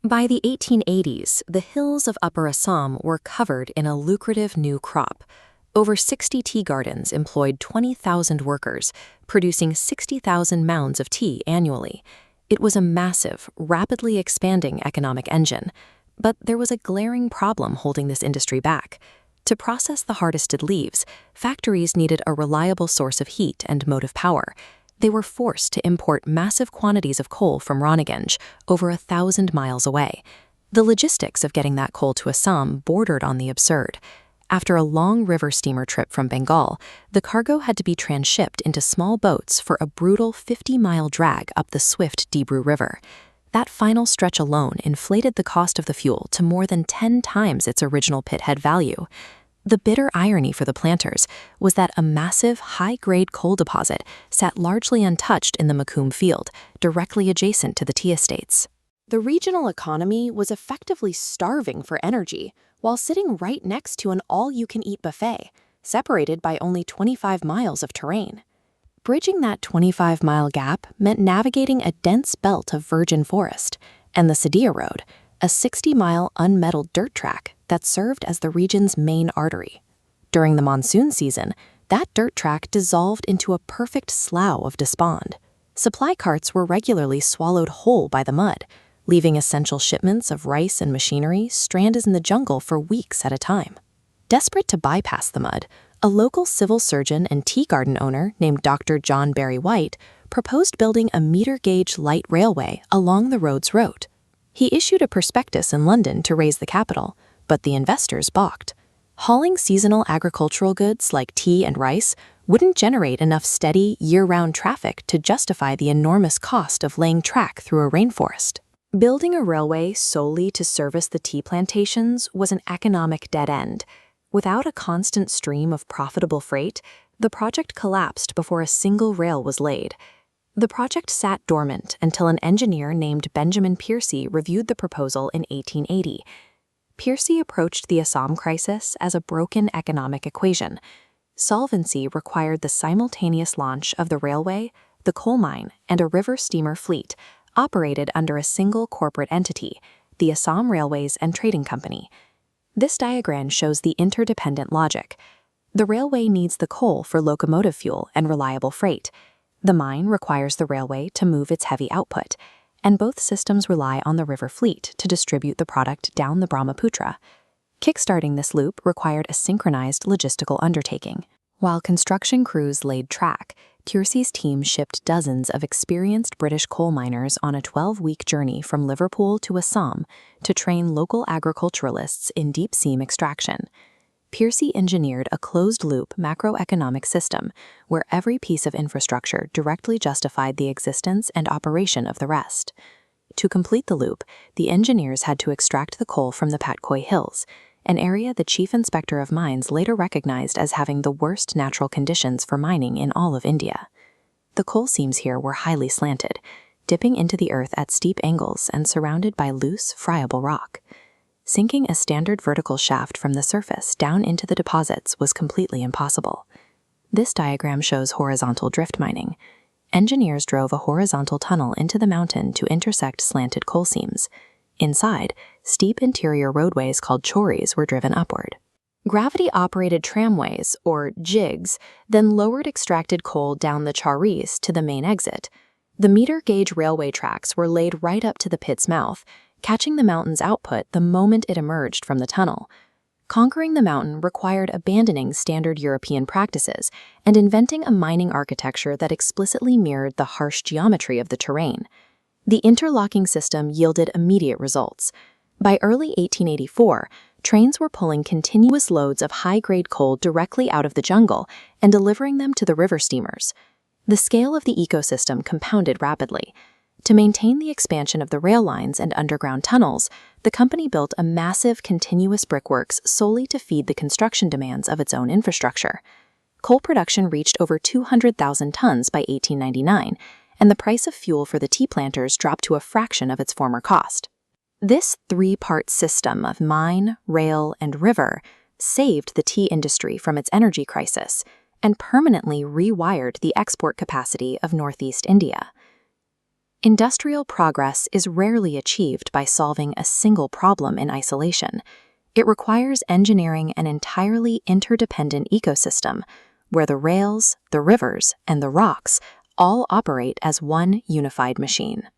By the 1880s, the hills of Upper Assam were covered in a lucrative new crop. Over 60 tea gardens employed 20,000 workers, producing 60,000 mounds of tea annually. It was a massive, rapidly expanding economic engine. But there was a glaring problem holding this industry back. To process the harvested leaves, factories needed a reliable source of heat and motive power. They were forced to import massive quantities of coal from Raniganj, over 1,000 miles away. The logistics of getting that coal to Assam bordered on the absurd. After a long river steamer trip from Bengal, the cargo had to be transshipped into small boats for a brutal 50-mile drag up the swift Dibru River. That final stretch alone inflated the cost of the fuel to more than 10 times its original pithead value. The bitter irony for the planters was that a massive, high-grade coal deposit sat largely untouched in the Makum field, directly adjacent to the tea estates. The regional economy was effectively starving for energy while sitting right next to an all-you-can-eat buffet, separated by only 25 miles of terrain. Bridging that 25-mile gap meant navigating a dense belt of virgin forest, and the Sadia Road, a 60-mile unmetalled dirt track that served as the region's main artery. During the monsoon season, that dirt track dissolved into a perfect slough of despond. Supply carts were regularly swallowed whole by the mud, leaving essential shipments of rice and machinery stranded in the jungle for weeks at a time. Desperate to bypass the mud, a local civil surgeon and tea garden owner named Dr. John Barry White proposed building a meter-gauge light railway along the road's route. He issued a prospectus in London to raise the capital, but the investors balked. Hauling seasonal agricultural goods like tea and rice wouldn't generate enough steady, year-round traffic to justify the enormous cost of laying track through a rainforest. Building a railway solely to service the tea plantations was an economic dead end. Without a constant stream of profitable freight, the project collapsed before a single rail was laid. The project sat dormant until an engineer named Benjamin Piercy reviewed the proposal in 1880. Piercy approached the Assam crisis as a broken economic equation. Solvency required the simultaneous launch of the railway, the coal mine, and a river steamer fleet, operated under a single corporate entity, the Assam Railways and Trading Company. This diagram shows the interdependent logic. The railway needs the coal for locomotive fuel and reliable freight. The mine requires the railway to move its heavy output, and both systems rely on the river fleet to distribute the product down the Brahmaputra. Kickstarting this loop required a synchronized logistical undertaking. While construction crews laid track, Piercy's team shipped dozens of experienced British coal miners on a 12-week journey from Liverpool to Assam to train local agriculturalists in deep seam extraction. Piercy engineered a closed-loop macroeconomic system where every piece of infrastructure directly justified the existence and operation of the rest. To complete the loop, the engineers had to extract the coal from the Patkoi Hills, an area the chief inspector of mines later recognized as having the worst natural conditions for mining in all of India. The coal seams here were highly slanted, dipping into the earth at steep angles and surrounded by loose, friable rock. Sinking a standard vertical shaft from the surface down into the deposits was completely impossible. This diagram shows horizontal drift mining. Engineers drove a horizontal tunnel into the mountain to intersect slanted coal seams. Inside, steep interior roadways called choris were driven upward. Gravity-operated tramways, or jigs, then lowered extracted coal down the choris to the main exit. The meter-gauge railway tracks were laid right up to the pit's mouth, catching the mountain's output the moment it emerged from the tunnel. Conquering the mountain required abandoning standard European practices and inventing a mining architecture that explicitly mirrored the harsh geometry of the terrain. The interlocking system yielded immediate results. By early 1884, trains were pulling continuous loads of high-grade coal directly out of the jungle and delivering them to the river steamers. The scale of the ecosystem compounded rapidly. To maintain the expansion of the rail lines and underground tunnels, the company built a massive continuous brickworks solely to feed the construction demands of its own infrastructure. Coal production reached over 200,000 tons by 1899, and the price of fuel for the tea planters dropped to a fraction of its former cost. This three-part system of mine, rail, and river saved the tea industry from its energy crisis and permanently rewired the export capacity of Northeast India. Industrial progress is rarely achieved by solving a single problem in isolation. It requires engineering an entirely interdependent ecosystem, where the rails, the rivers, and the rocks all operate as one unified machine.